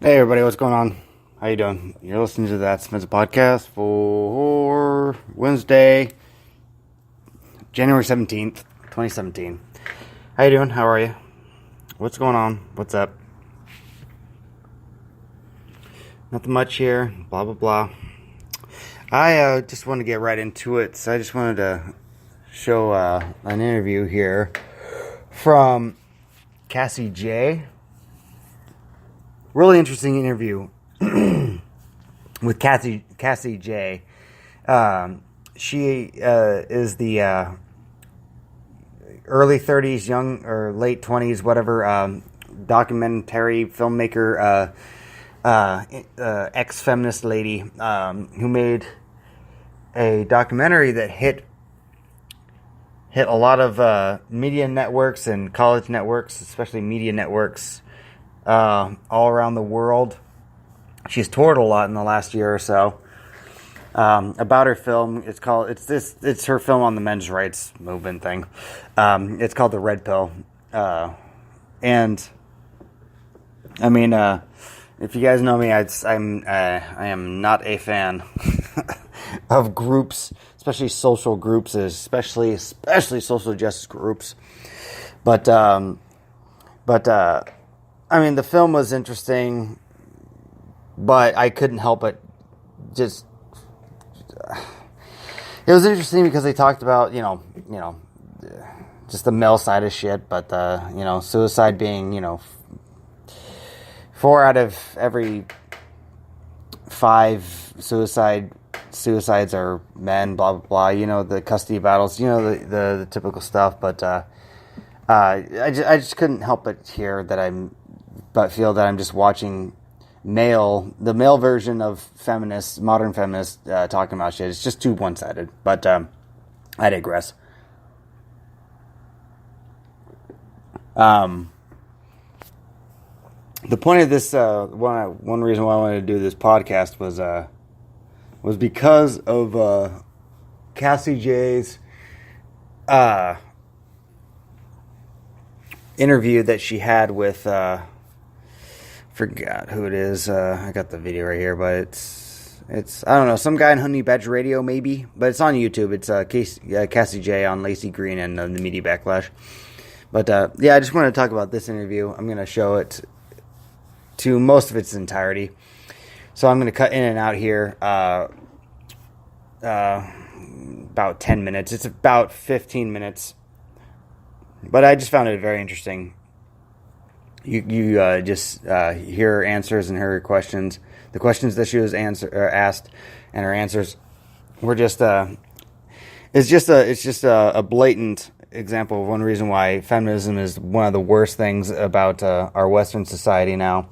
Hey everybody, what's going on? How you doing? You're listening to that Spencer podcast for Wednesday, January 17th, 2017. How you doing? How are you? What's going on? What's up? Nothing much here. Blah, blah, blah. I just want to get right into it. So I just wanted to show an interview here from Cassie Jaye. Really interesting interview with Cassie Jaye. She is the early 30s, young or late 20s, whatever, documentary filmmaker, ex-feminist lady who made a documentary that hit a lot of media networks and college networks, especially media networks, all around the world. She's toured a lot in the last year or so. About her film, it's her film on the men's rights movement thing. It's called The Red Pill, and I mean, if you guys know me, I am not a fan of groups, especially social groups, especially social justice groups. But I mean, the film was interesting, but I couldn't help but just. It was interesting because they talked about, just the male side of shit, but suicide being, 4 out of every 5 suicides are men, blah, blah, blah, the custody battles, the typical stuff, but I just couldn't help but feel that I'm just watching the male version of modern feminists talking about shit. It's just too one-sided, but I digress. The point of this, one reason why I wanted to do this podcast was because of Cassie Jaye's interview that she had with forgot who it is. I got the video right here, but it's I don't know, some guy on Honey Badger Radio maybe, but it's on YouTube. It's Cassie Jaye on Lacey Green and the Media Backlash. But I just wanted to talk about this interview. I'm going to show it to most of its entirety, so I'm going to cut in and out here. About 10 minutes. It's about 15 minutes, but I just found it very interesting. You just hear her answers and her questions. The questions that she was asked, and her answers were just it's just a blatant example of one reason why feminism is one of the worst things about our Western society now.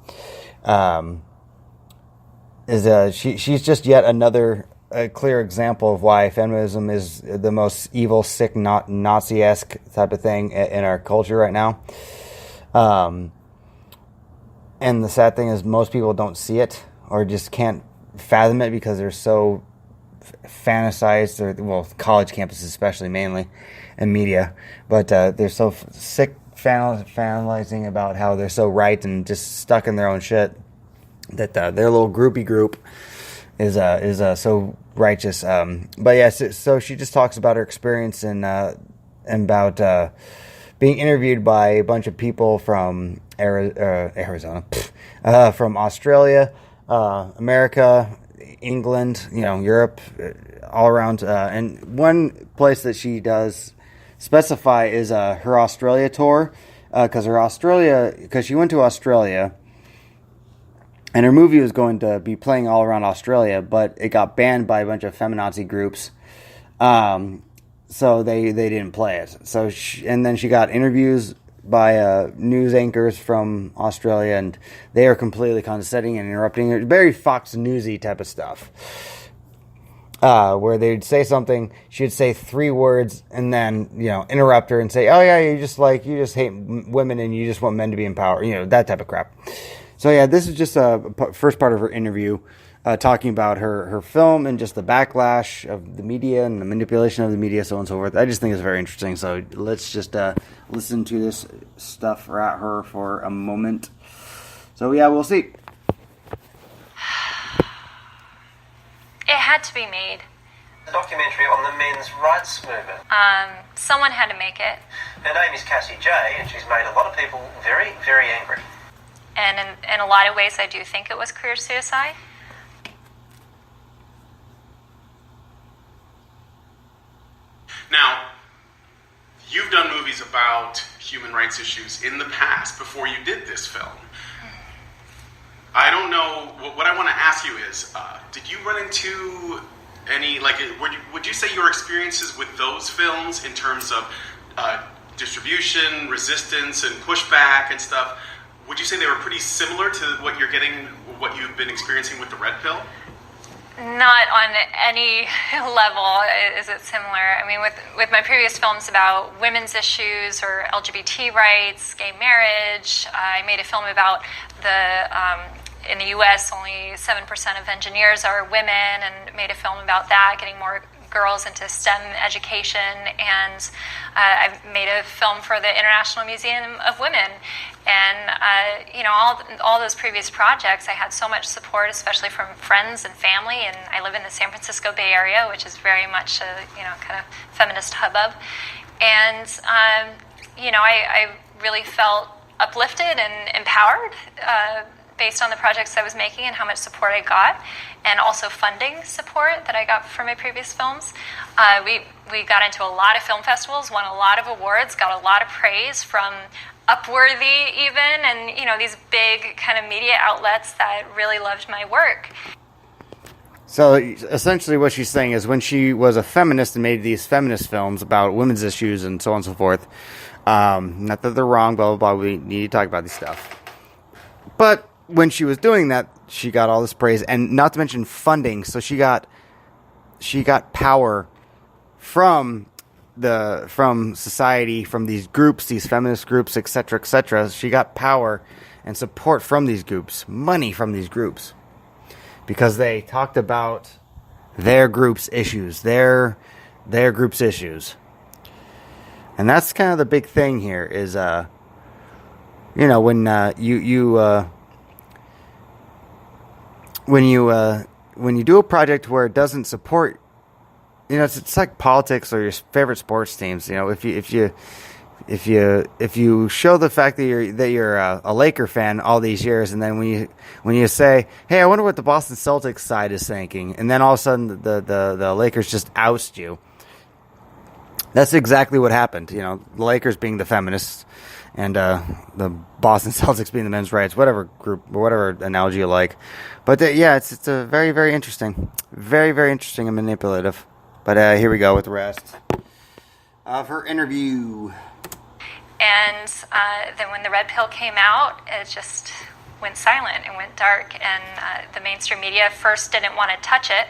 She's just yet another clear example of why feminism is the most evil, sick, Nazi-esque type of thing in our culture right now. And the sad thing is most people don't see it or just can't fathom it because they're so fantasized, college campuses especially mainly, and media. But they're so sick fantasizing about how they're so right and just stuck in their own shit that their little groupie group is so righteous. But yeah, so she just talks about her experience and about being interviewed by a bunch of people from Arizona, from Australia, America, England, Europe, all around. And one place that she does specify is her Australia tour, because she went to Australia, and her movie was going to be playing all around Australia, but it got banned by a bunch of feminazi groups. So they didn't play it. And then she got interviews by news anchors from Australia, and they are completely condescending and interrupting her. Very Fox Newsy type of stuff. Where they'd say something, she'd say 3 words, and then interrupt her and say, "Oh yeah, you just hate women and you just want men to be in power," that type of crap. So yeah, this is just a first part of her interview. Talking about her film and just the backlash of the media and the manipulation of the media, so on and so forth. I just think it's very interesting. So let's just listen to this stuff at her for a moment. So yeah, we'll see. had to be made. A documentary on the men's rights movement. Someone had to make it. Her name is Cassie Jaye, and she's made a lot of people very, very angry. And in a lot of ways, I do think it was career suicide. Now, you've done movies about human rights issues in the past before you did this film. I don't know, what I want to ask you is, did you run into any, like, would you say your experiences with those films in terms of distribution, resistance, and pushback and stuff, would you say they were pretty similar to what you've been experiencing with the Red Pill? Not on any level is it similar. I mean, with my previous films about women's issues or LGBT rights, gay marriage, I made a film about in the U.S. only 7% of engineers are women, and made a film about that, getting more girls into STEM education, and I've made a film for the International Museum of Women. And all those previous projects, I had so much support, especially from friends and family. And I live in the San Francisco Bay Area, which is very much a kind of feminist hubbub. And I really felt uplifted and empowered based on the projects I was making and how much support I got, and also funding support that I got from my previous films. We got into a lot of film festivals, won a lot of awards, got a lot of praise from Upworthy even, and these big kind of media outlets that really loved my work. So essentially what she's saying is, when she was a feminist and made these feminist films about women's issues and so on and so forth, not that they're wrong, blah, blah, blah, we need to talk about this stuff. But when she was doing that, she got all this praise, and not to mention funding. So she got power from society, from these groups, these feminist groups, etc., etc. She got power and support from these groups, money from these groups, because they talked about their group's issues, their group's issues. And that's kind of the big thing here is, when you do a project where it doesn't support, it's like politics or your favorite sports teams. If you show the fact that you're a Laker fan all these years, and then when you say, hey, I wonder what the Boston Celtics side is thinking, and then all of a sudden the Lakers just oust you. That's exactly what happened. The Lakers being the feminists, and the Boston Celtics being the men's rights, whatever group or whatever analogy you like. But it's a very, very interesting, very, very interesting and manipulative. But here we go with the rest of her interview. And then when the Red Pill came out, it just went silent and went dark. And the mainstream media first didn't want to touch it.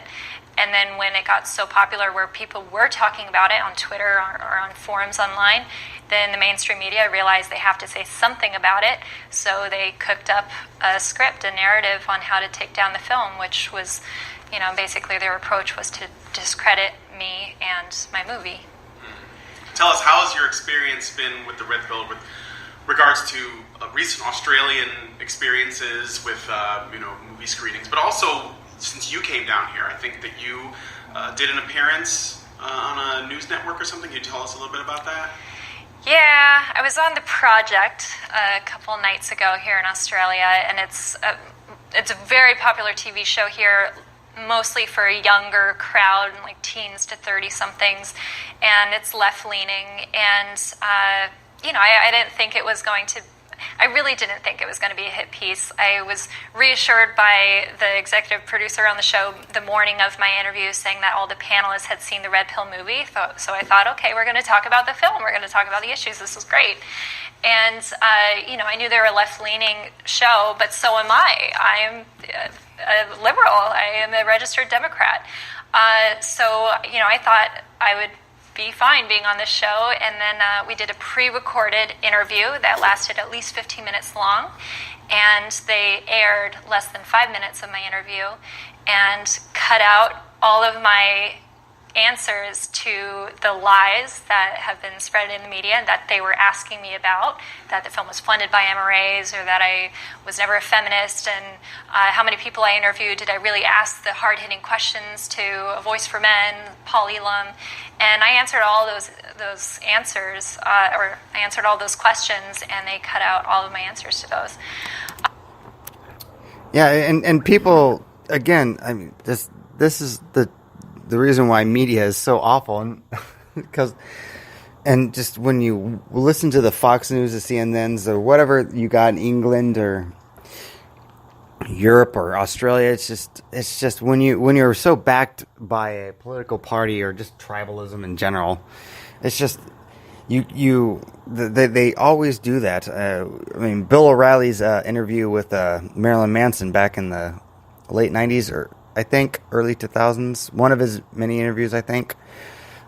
And then when it got so popular where people were talking about it on Twitter or on forums online, then the mainstream media realized they have to say something about it. So they cooked up a script, a narrative on how to take down the film, which was, basically their approach was to discredit me and my movie. Tell us, how has your experience been with the Red Pill with regards to recent Australian experiences with, movie screenings, but also since you came down here? I think that you did an appearance on a news network or something. Can you tell us a little bit about that? Yeah, I was on The Project a couple nights ago here in Australia, and it's a very popular TV show here, mostly for a younger crowd, like teens to 30-somethings, and it's left-leaning, and, I didn't think it was going to... I really didn't think it was going to be a hit piece. I was reassured by the executive producer on the show the morning of my interview, saying that all the panelists had seen the Red Pill movie. So I thought, okay, we're going to talk about the film. We're going to talk about the issues. This is great. And, I knew they were a left-leaning show, but so am I. I am a liberal. I am a registered Democrat. So I thought I would be fine being on this show, and then we did a pre-recorded interview that lasted at least 15 minutes long, and they aired less than 5 minutes of my interview and cut out all of my answers to the lies that have been spread in the media that they were asking me about, that the film was funded by MRAs, or that I was never a feminist, and how many people I interviewed, did I really ask the hard-hitting questions to A Voice for Men, Paul Elam, and I answered all those answers, or I answered all those questions, and they cut out all of my answers to those. Yeah, and people, again, I mean, this is the reason why media is so awful, and and just when you listen to the Fox News, the CNNs, or whatever you got in England or Europe or Australia, it's just when you're so backed by a political party or just tribalism in general, it's just they always do that. I mean, Bill O'Reilly's interview with Marilyn Manson back in the late 90s, or I think early 2000s, one of his many interviews, I think.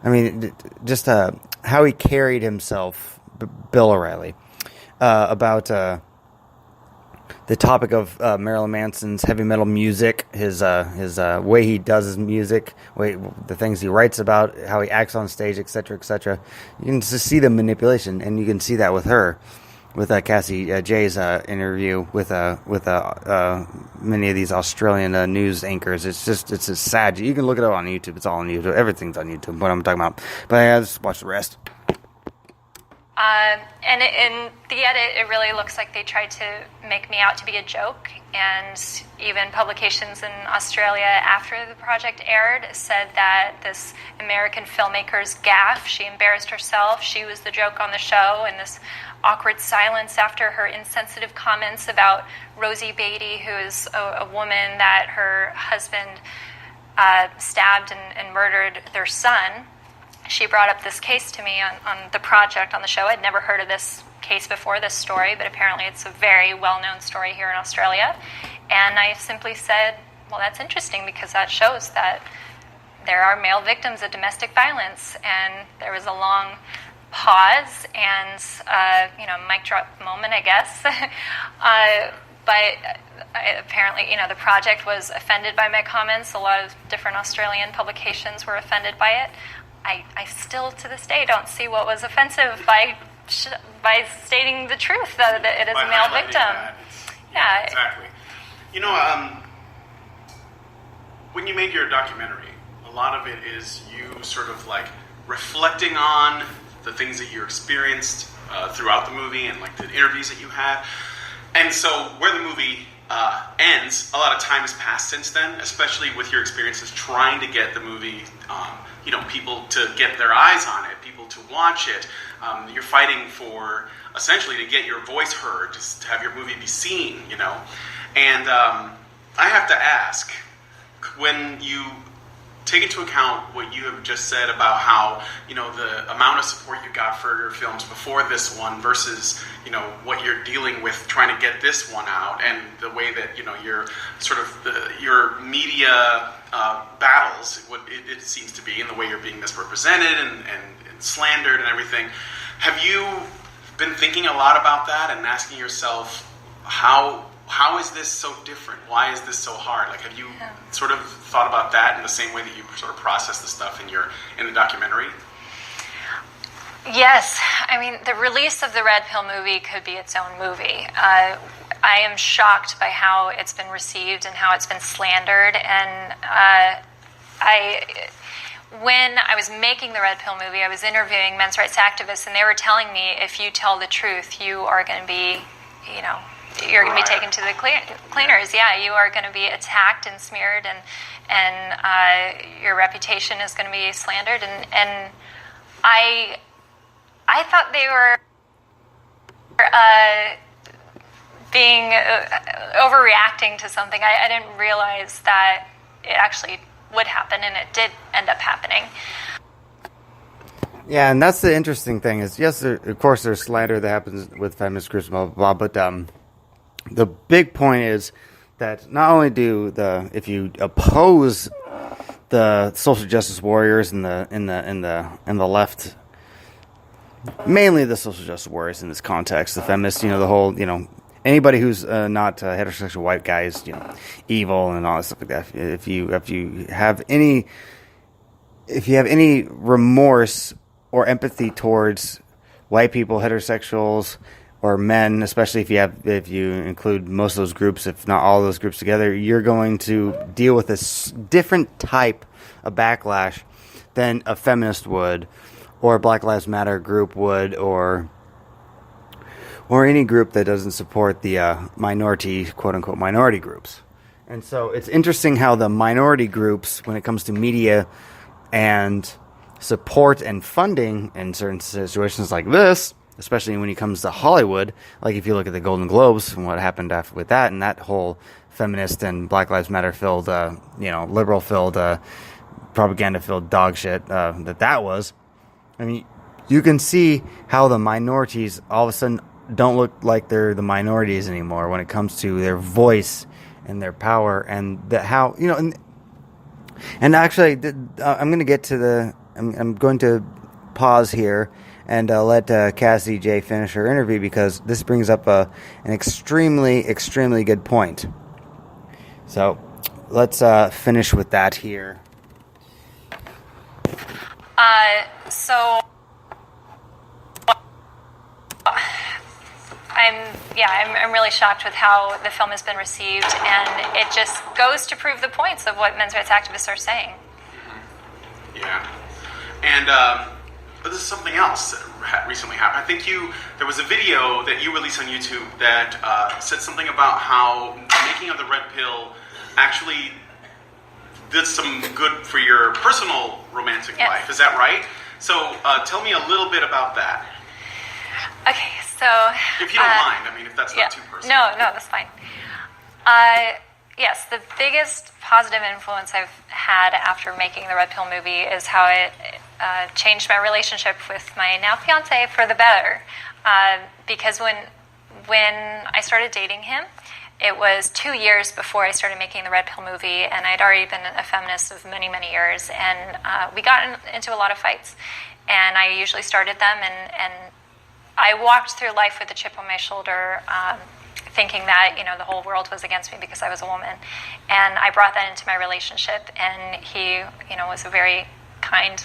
I mean, just how he carried himself, Bill O'Reilly, about the topic of Marilyn Manson's heavy metal music, his way he does his music, the things he writes about, how he acts on stage, etc., etc. You can just see the manipulation, and you can see that with her, with Cassie, Jaye's interview with many of these Australian news anchors. It's just sad. You can look it up on YouTube. It's all on YouTube. Everything's on YouTube. What I'm talking about. But yeah, just watch the rest. And in the edit, it really looks like they tried to make me out to be a joke. And even publications in Australia after the project aired said that this American filmmaker's gaffe, she embarrassed herself, she was the joke on the show, and this awkward silence after her insensitive comments about Rosie Beatty, who is a woman that her husband stabbed and murdered their son. She brought up this case to me on the project, on the show. I'd never heard of this case before, this story, but apparently it's a very well-known story here in Australia. And I simply said, well, that's interesting, because that shows that there are male victims of domestic violence. And there was a long pause and, mic drop moment, I guess. But apparently, the project was offended by my comments. A lot of different Australian publications were offended by it. I still, to this day, don't see what was offensive by stating the truth that it is a male victim. Yeah, exactly. When you made your documentary, a lot of it is you sort of like reflecting on the things that you experienced throughout the movie and like the interviews that you had. And so where the movie ends, a lot of time has passed since then, especially with your experiences trying to get the movie, people to get their eyes on it, people to watch it. You're fighting for, essentially, to get your voice heard, just to have your movie be seen, And I have to ask, when you take into account what you have just said about how, the amount of support you got for your films before this one versus, what you're dealing with trying to get this one out, and the way that, your sort of your media battles, what it seems to be, and the way you're being misrepresented and slandered and everything. Have you been thinking a lot about that and asking yourself, how is this so different? Why is this so hard? Like, have you sort of thought about that in the same way that you sort of process the stuff in the documentary? Yes. I mean, the release of the Red Pill movie could be its own movie. I am shocked by how it's been received and how it's been slandered. And when I was making the Red Pill movie, I was interviewing men's rights activists, and they were telling me, if you tell the truth, you are going to be, you're going to be taken to the cleaners. Yeah, you are going to be attacked and smeared, and your reputation is going to be slandered. And I thought they were being overreacting to something. I didn't realize that it actually would happen, and it did end up happening. Yeah, and that's the interesting thing is, yes, of course there's slander that happens with feminist groups, blah, blah, blah, but the big point is that not only if you oppose the social justice warriors and the left, mainly the social justice warriors in this context, the feminists, the whole, anybody who's not heterosexual white guys, evil and all that stuff like that. If you have any any remorse or empathy towards white people, heterosexuals, or men, especially if you include most of those groups, if not all of those groups together, you're going to deal with a different type of backlash than a feminist would, or a Black Lives Matter group would, or any group that doesn't support the minority, quote-unquote, minority groups. And so it's interesting how the minority groups, when it comes to media and support and funding in certain situations like this, especially when it comes to Hollywood, like if you look at the Golden Globes and what happened with that, and that whole feminist and Black Lives Matter filled, liberal filled, propaganda filled dog shit that was. I mean, you can see how the minorities all of a sudden don't look like they're the minorities anymore when it comes to their voice and their power, and how, and actually, I'm going to get to I'm going to pause here and let Cassie Jaye finish her interview, because this brings up an extremely, extremely good point. So let's finish with that here. I'm really shocked with how the film has been received, and it just goes to prove the points of what men's rights activists are saying. Mm-hmm. Yeah. And this is something else that recently happened. I think there was a video that you released on YouTube that said something about how making of the red pill actually did some good for your personal romantic life. Is that right? So tell me a little bit about that. Okay, so... If you don't mind, I mean, if that's not too personal. No, that's fine. Yes, the biggest positive influence I've had after making the Red Pill movie is how it changed my relationship with my now fiancé for the better. Because when I started dating him, it was 2 years before I started making the Red Pill movie, and I'd already been a feminist of many, many years, and we got into a lot of fights. And I usually started them, and I walked through life with a chip on my shoulder, thinking that, the whole world was against me because I was a woman. And I brought that into my relationship, and he, was a very kind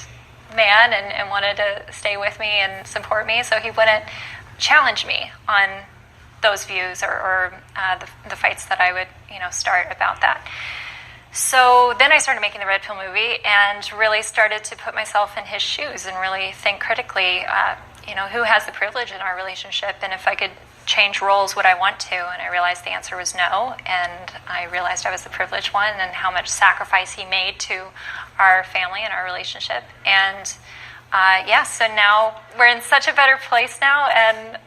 man and wanted to stay with me and support me, so he wouldn't challenge me on those views or the fights that I would, start about that. So then I started making the Red Pill movie and really started to put myself in his shoes and really think critically, who has the privilege in our relationship, and if I could change roles, would I want to? And I realized the answer was no, and I realized I was the privileged one and how much sacrifice he made to our family and our relationship. And so now we're in such a better place now, and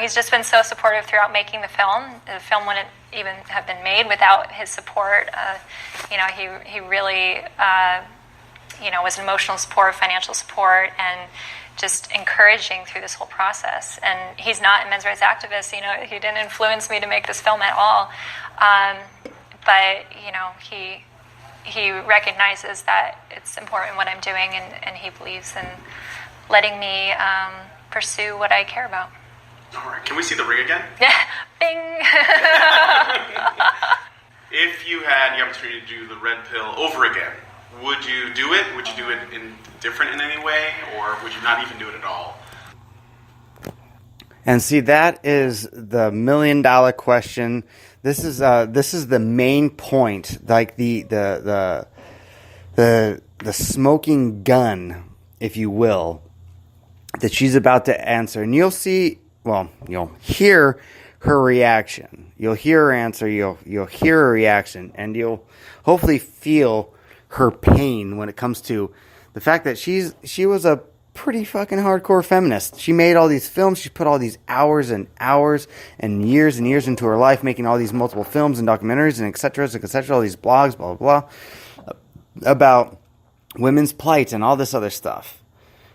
he's just been so supportive throughout making the film. The film wouldn't even have been made without his support. He really was emotional support, financial support, and just encouraging through this whole process. And he's not a men's rights activist. He didn't influence me to make this film at all. But he recognizes that it's important what I'm doing, and he believes in letting me pursue what I care about. All right. Can we see the ring again? Bing! If you had the opportunity to do the Red Pill over again, would you do it? Would you do it different in any way, or would you not even do it at all? And see, that is the $1 million question. This is the main point, like the smoking gun, if you will, that she's about to answer. And you'll hear her reaction. You'll hear her answer. You'll hear her reaction, and you'll hopefully feel her pain when it comes to the fact that she was a pretty fucking hardcore feminist. She made all these films. She put all these hours and hours and years into her life, making all these multiple films and documentaries and et cetera, all these blogs, blah, blah, blah, about women's plight and all this other stuff.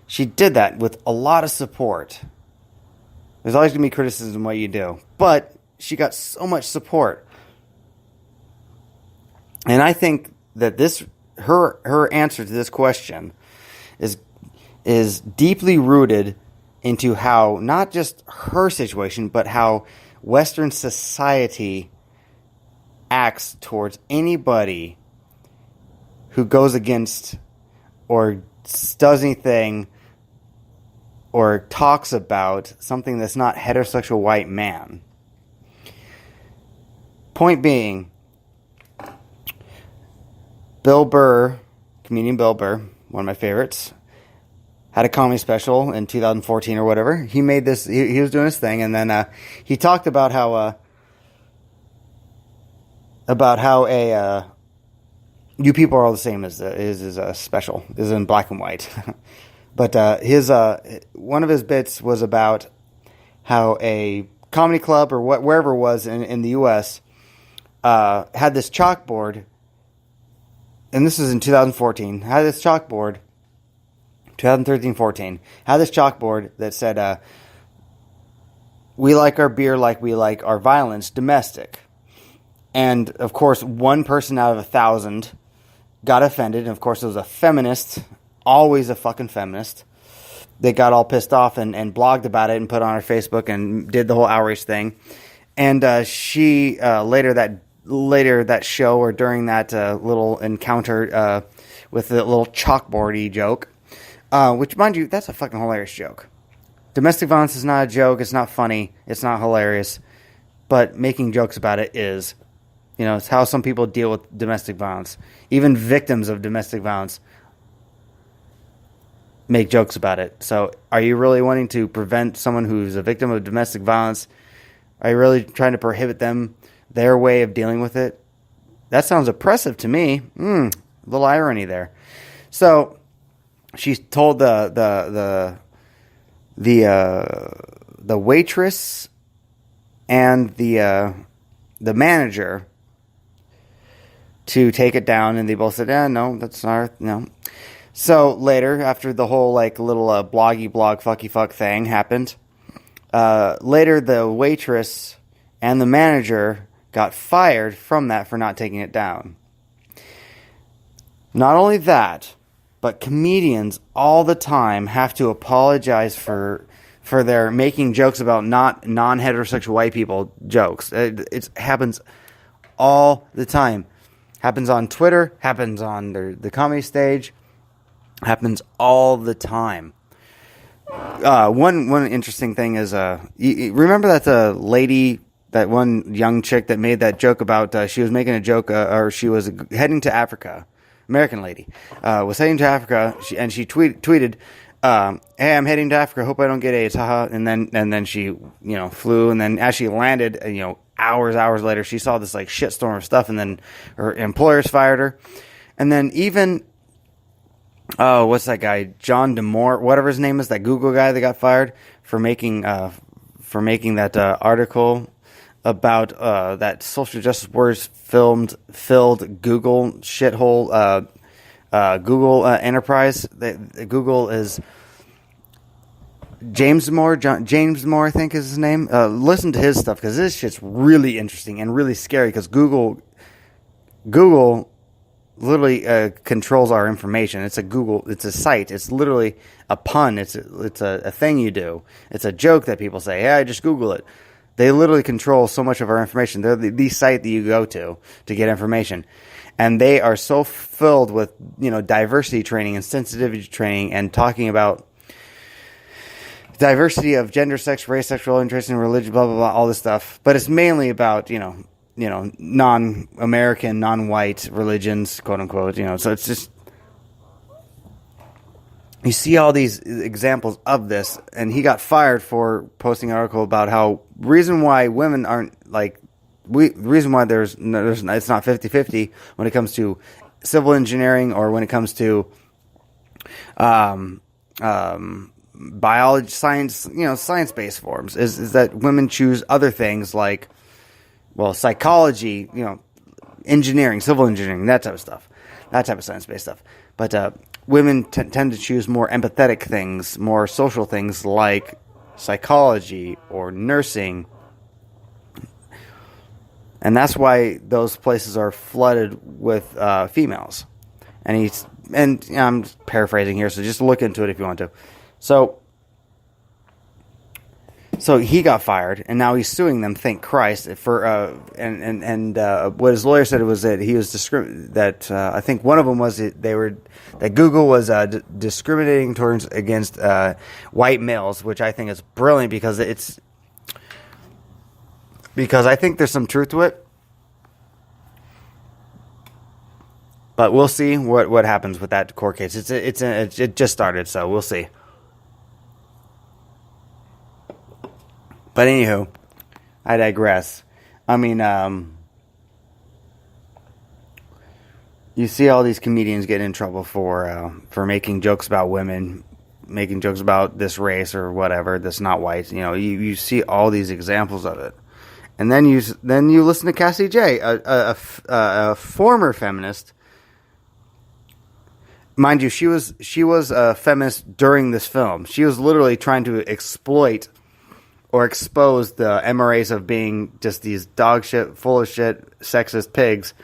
She did that with a lot of support. There's always going to be criticism of what you do, but she got so much support. And I think that her answer to this question is deeply rooted into how not just her situation, but how Western society acts towards anybody who goes against or does anything or talks about something that's not heterosexual white man. Point being, Bill Burr, comedian Bill Burr, one of my favorites, had a comedy special in 2014 or whatever. He made this, he was doing his thing, and then he talked about how You People Are All the Same is special. This is in black and white. But one of his bits was about how a comedy club or wherever it was in the U.S. Had this chalkboard, and this is in 2014, had this chalkboard, 2013-14, had this chalkboard that said, we like our beer like we like our violence, domestic. And, of course, one person out of 1,000 got offended, and, of course, it was a feminist, always a fucking feminist. They got all pissed off and blogged about it and put it on her Facebook and did the whole outrage thing. And she later that show or during that little encounter with the little chalkboardy joke, which, mind you, that's a fucking hilarious joke. Domestic violence is not a joke. It's not funny. It's not hilarious. But making jokes about it is. You know, it's how some people deal with domestic violence. Even victims of domestic violence make jokes about it. So are you really wanting to prevent someone who's a victim of domestic violence? Are you really trying to prohibit them, their way of dealing with it? That sounds oppressive to me. A little irony there. So she told the waitress and the manager to take it down, and they both said, no, that's not, no. So later, after the whole little bloggy blog fucky fuck thing happened, later the waitress and the manager got fired from that for not taking it down. Not only that, but comedians all the time have to apologize for their making jokes about non-heterosexual white people jokes. It happens all the time. Happens on Twitter, happens on the comedy stage, happens all the time. One interesting thing is, you remember that lady, that one young chick that made that joke about, she was making a joke, or she was heading to Africa, American lady, was heading to Africa, and she tweeted, hey, I'm heading to Africa, hope I don't get AIDS, haha, and then she, flew, and then as she landed, hours later, she saw this shitstorm of stuff, and then her employers fired her. And then even, what's that guy, John DeMore, whatever his name is, that Google guy that got fired for making that article about that social justice warriors filled Google shithole, Google enterprise. Google is James Moore, I think is his name. Listen to his stuff, because this shit's really interesting and really scary, because Google literally controls our information. It's a site. It's literally a pun. It's a thing you do. It's a joke that people say, hey, I just Google it. They literally control so much of our information. They're the site that you go to get information. And they are so filled with, diversity training and sensitivity training and talking about diversity of gender, sex, race, sexual interest, and religion, blah, blah, blah, all this stuff. But it's mainly about, non-American, non-white religions, quote unquote, so it's just, you see all these examples of this, and he got fired for posting an article about how reason why women aren't reason why there's it's not 50-50 when it comes to civil engineering or when it comes to biology, science, science-based forms, is that women choose other things like, psychology, engineering, civil engineering, that type of stuff, that type of science-based stuff. But women tend to choose more empathetic things, more social things like psychology or nursing. And that's why those places are flooded with females. And I'm paraphrasing here, so just look into it if you want to. So So he got fired, and now he's suing them. Thank Christ for what his lawyer said was that he was I think one of them was that Google was discriminating against white males, which I think is brilliant because I think there's some truth to it. But we'll see what happens with that court case. It just started, so we'll see. But anywho, I digress. I mean, you see all these comedians get in trouble for making jokes about women, making jokes about this race or whatever that's not white. You know, you see all these examples of it, and then you listen to Cassie Jaye, a former feminist. Mind you, she was a feminist during this film. She was literally trying to exploit or expose the MRAs of being just these dog shit, full of shit, sexist pigs.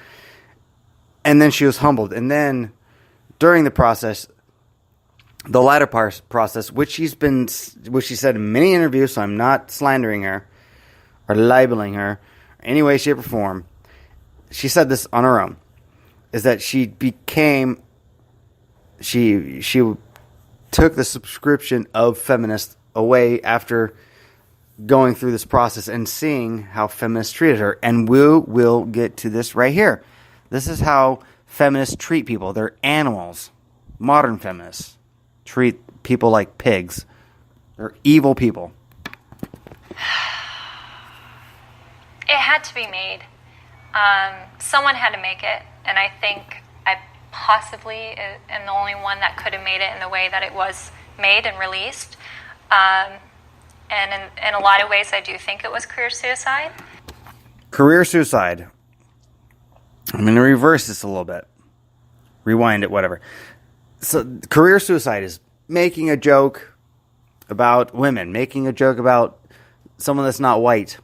And then she was humbled. And then during the process, the latter process, which she said in many interviews, so I'm not slandering her or libeling her in any way, shape, or form. She said this on her own, is that she took the subscription of feminist away after going through this process and seeing how feminists treated her. And we'll get to this right here. This is how feminists treat people. They're animals. Modern feminists treat people like pigs. They're evil people. It had to be made. Someone had to make it, and I think I possibly am the only one that could have made it in the way that it was made and released. And in a lot of ways, I do think it was career suicide. Career suicide. I'm going to reverse this a little bit. Rewind it, whatever. So, career suicide is making a joke about women, making a joke about someone that's not white,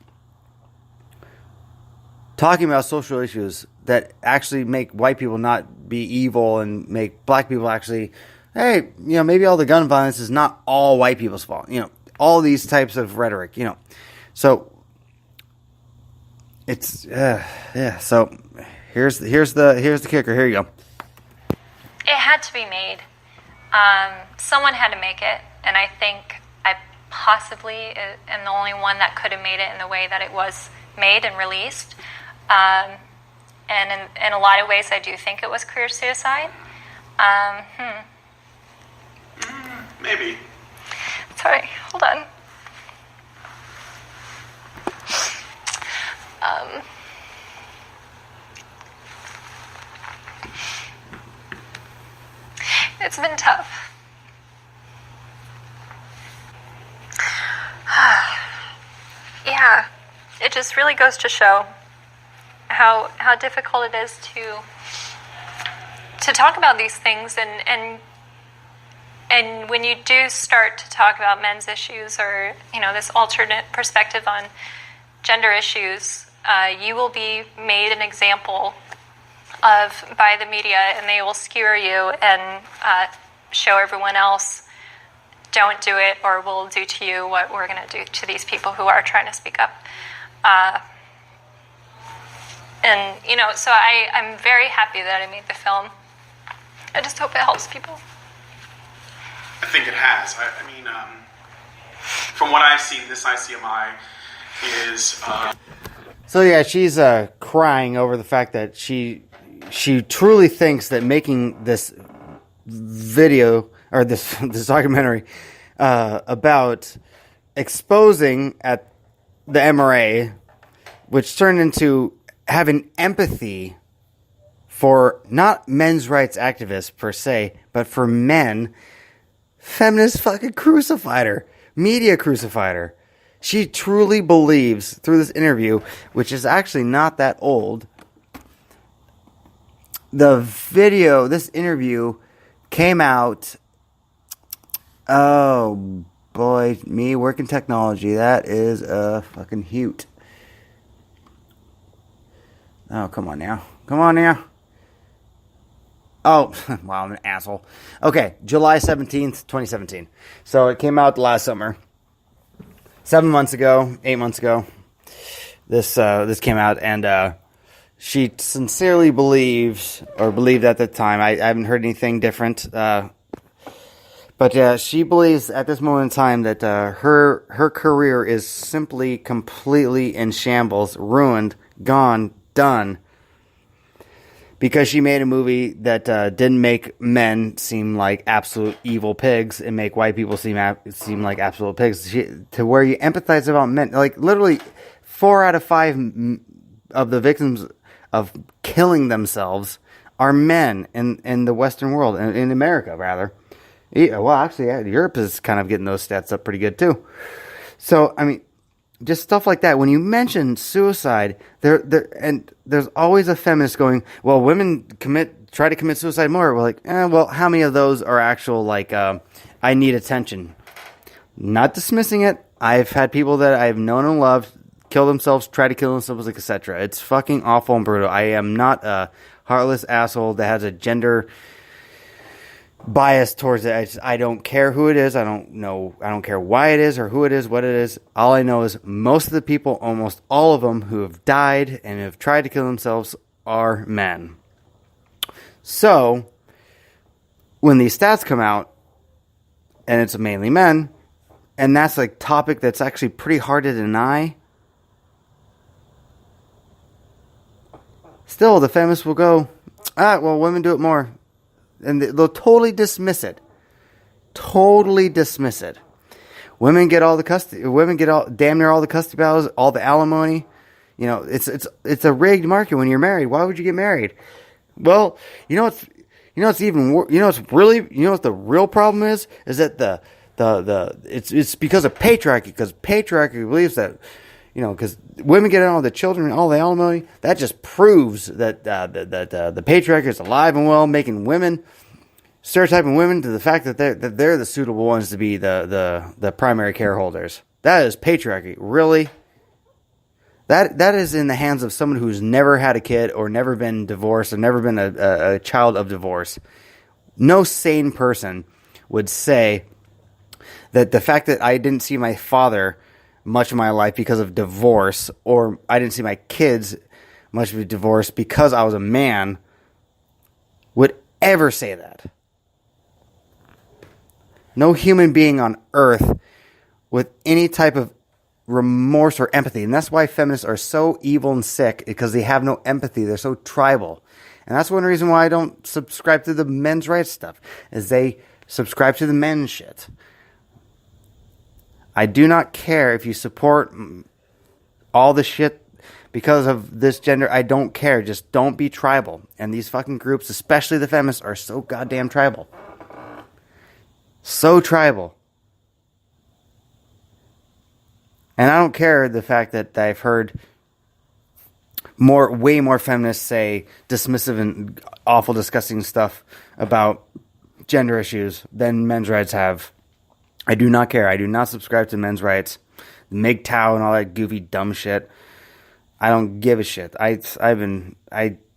talking about social issues that actually make white people not be evil and make black people actually, hey, you know, maybe all the gun violence is not all white people's fault, you know. All these types of rhetoric, you know. So it's yeah. So here's the kicker. Here you go. It had to be made. Someone had to make it, and I think I possibly am the only one that could have made it in the way that it was made and released. And in a lot of ways, I do think it was career suicide. Maybe. Sorry, hold on. It's been tough. Yeah, it just really goes to show how difficult it is to talk about these things, and when you do start to talk about men's issues or, you know, this alternate perspective on gender issues, you will be made an example of by the media, and they will skewer you and show everyone else, don't do it, or we'll do to you what we're going to do to these people who are trying to speak up. And, you know, so I'm very happy that I made the film. I just hope it helps people. I think it has. I mean, from what I've seen, this ICMI is... So yeah, she's crying over the fact that she truly thinks that making this video, or this documentary, about exposing at the MRA, which turned into having empathy for not men's rights activists per se, but for men. Feminists fucking crucified her. Media crucified her. She truly believes, through this interview, which is actually not that old, the video, this interview, came out, oh boy, me working technology, that is a fucking hoot. Oh, come on now. Come on now. Oh, wow, I'm an asshole. Okay, July 17th, 2017. So it came out last summer. 8 months ago, this came out, and she sincerely believed at the time. I haven't heard anything different. But she believes at this moment in time that her career is simply completely in shambles, ruined, gone, done. Because she made a movie that didn't make men seem like absolute evil pigs and make white people seem like absolute pigs. To where you empathize about men. Like, literally, 4 out of 5 of the victims of killing themselves are men in the Western world, in America, rather. Yeah, well, actually, Europe is kind of getting those stats up pretty good, too. So, I mean, just stuff like that. When you mention suicide, there's always a feminist going, well, women try to commit suicide more. We're like, well, how many of those are actual, like, I need attention? Not dismissing it. I've had people that I've known and loved kill themselves, try to kill themselves, like, etc. It's fucking awful and brutal. I am not a heartless asshole that has a gender bias towards it. I don't care who it is. I don't care why it is or who it is, what it is. All I know is most of the people, almost all of them who have died and have tried to kill themselves are men. So, when these stats come out, and it's mainly men, and that's a topic that's actually pretty hard to deny, still the feminists will go, well, women do it more. And they'll totally dismiss it. Totally dismiss it. Women get all the custody. Women get damn near all the custody battles, all the alimony. You know, it's a rigged market when you're married. Why would you get married? Well, what's even worse. What the real problem is that it's because of patriarchy. Because patriarchy believes that, because women get all the children and all the alimony, that just proves that the patriarchy is alive and well, making women, stereotyping women to the fact that they're the suitable ones to be the primary care holders. That is patriarchy, really. That is in the hands of someone who's never had a kid or never been divorced or never been a child of divorce. No sane person would say that the fact that I didn't see my father much of my life because of divorce, or I didn't see my kids much of a divorce because I was a man, would ever say that. No human being on earth with any type of remorse or empathy. And that's why feminists are so evil and sick, because they have no empathy. They're so tribal. And that's one reason why I don't subscribe to the men's rights stuff, is they subscribe to the men's shit. I do not care if you support all the shit because of this gender. I don't care. Just don't be tribal. And these fucking groups, especially the feminists, are so goddamn tribal. So tribal. And I don't care the fact that I've heard way more feminists say dismissive and awful, disgusting stuff about gender issues than men's rights have. I do not care. I do not subscribe to men's rights, MGTOW and all that goofy dumb shit. I don't give a shit. I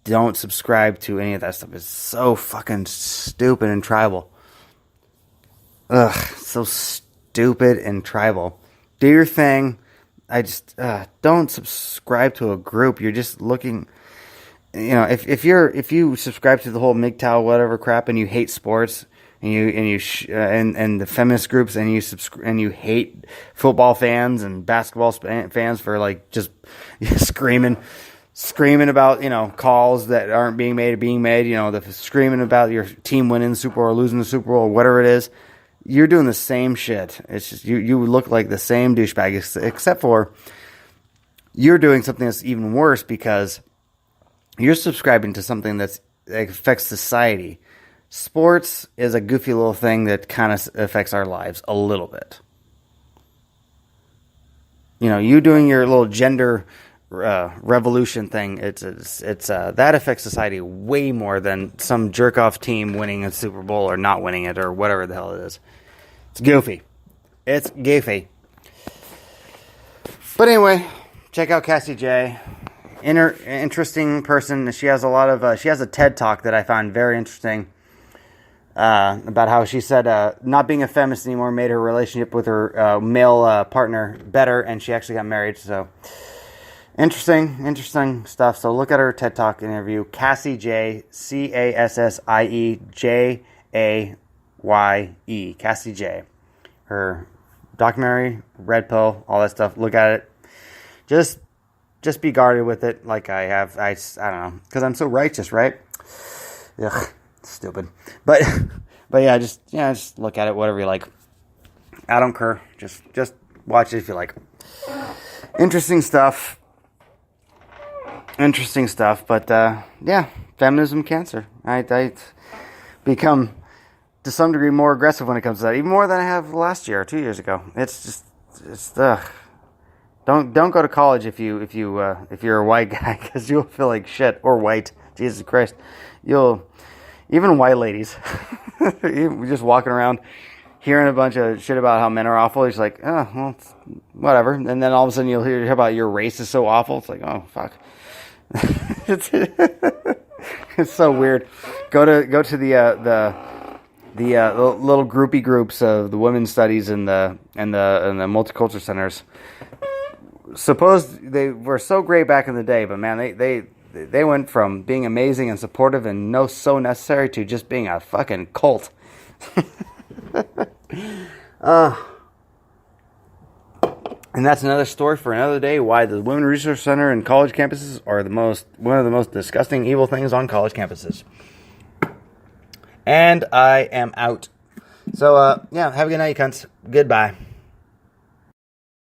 don't subscribe to any of that stuff. It's so fucking stupid and tribal. Ugh, so stupid and tribal. Do your thing. I just don't subscribe to a group. You're just looking. If you subscribe to the whole MGTOW whatever crap and you hate sports. And the feminist groups, and you hate football fans and basketball fans for like just screaming about calls that aren't being made or being made. The screaming about your team winning the Super Bowl or losing the Super Bowl or whatever it is. You're doing the same shit. It's just you look like the same douchebag, except for you're doing something that's even worse because you're subscribing to something that affects society. Sports is a goofy little thing that kind of affects our lives a little bit. You doing your little gender revolution thing, it's that affects society way more than some jerk-off team winning a Super Bowl or not winning it or whatever the hell it is. It's goofy. It's goofy. But anyway, check out Cassie Jaye. Interesting person. She has a TED Talk that I found very interesting. about how she said not being a feminist anymore made her relationship with her male partner better, and she actually got married. So interesting stuff. So look at her TED Talk interview. Cassie Jaye, Cassie Jaye, Cassie Jaye. Her documentary, Red Pill, all that stuff. Look at it. Just be guarded with it, like I have. I don't know, because I'm so righteous, right? Ugh. Stupid, but yeah, just look at it, whatever you like. I don't care. Just watch it if you like. Interesting stuff. But yeah, feminism, cancer. I become to some degree more aggressive when it comes to that, even more than I have last year or 2 years ago. It's don't go to college if you're a white guy, because you'll feel like shit, or white. Jesus Christ, even white ladies, just walking around hearing a bunch of shit about how men are awful. It's like, oh, well, whatever. And then all of a sudden you'll hear about your race is so awful. It's like, oh, fuck. It's so weird. Go to the little groupie groups of the women's studies and the multicultural centers. Suppose they were so great back in the day, but man, they went from being amazing and supportive and so necessary to just being a fucking cult. And that's another story for another day, why the Women Resource Center and college campuses are one of the most disgusting, evil things on college campuses. And I am out. So, yeah, have a good night, you cunts. Goodbye.